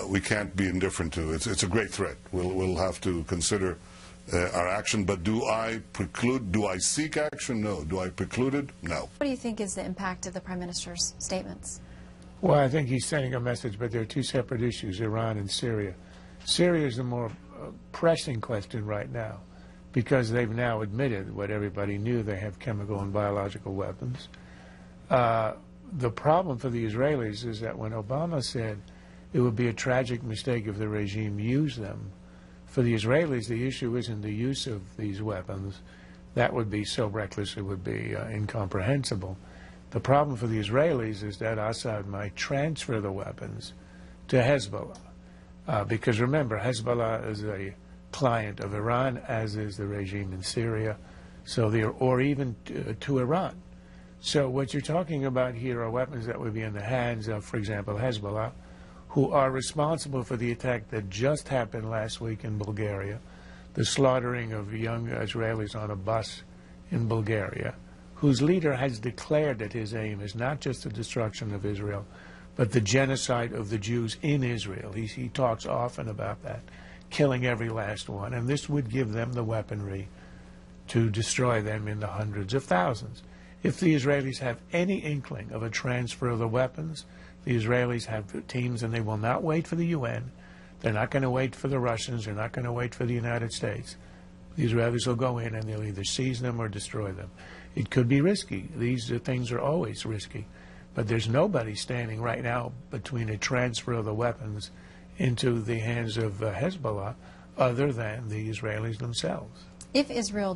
we can't be indifferent to. It's a great threat. We'll have to consider our action. But do I seek action? No. Do I preclude it? No. What do you think is the impact of the Prime Minister's statements? Well, I think he's sending a message, but there are two separate issues, Iran and Syria. Syria is the more pressing question right now because they've now admitted what everybody knew, they have chemical and biological weapons. The problem for the Israelis is that when Obama said it would be a tragic mistake if the regime used them, for the Israelis the issue isn't the use of these weapons. That would be so reckless it would be incomprehensible. The problem for the Israelis is that Assad might transfer the weapons to Hezbollah. Because remember, Hezbollah is a client of Iran, as is the regime in Syria, or even to Iran. So what you're talking about here are weapons that would be in the hands of, for example, Hezbollah, who are responsible for the attack that just happened last week in Bulgaria, the slaughtering of young Israelis on a bus in Bulgaria, whose leader has declared that his aim is not just the destruction of Israel, but the genocide of the Jews in Israel. He talks often about that, killing every last one, and this would give them the weaponry to destroy them in the hundreds of thousands. If the Israelis have any inkling of a transfer of the weapons, the Israelis have teams, and they will not wait for the UN. They're not going to wait for the Russians. They're not going to wait for the United States. The Israelis will go in and they'll either seize them or destroy them. It could be risky. These things are always risky. But there's nobody standing right now between a transfer of the weapons into the hands of Hezbollah other than the Israelis themselves. If Israel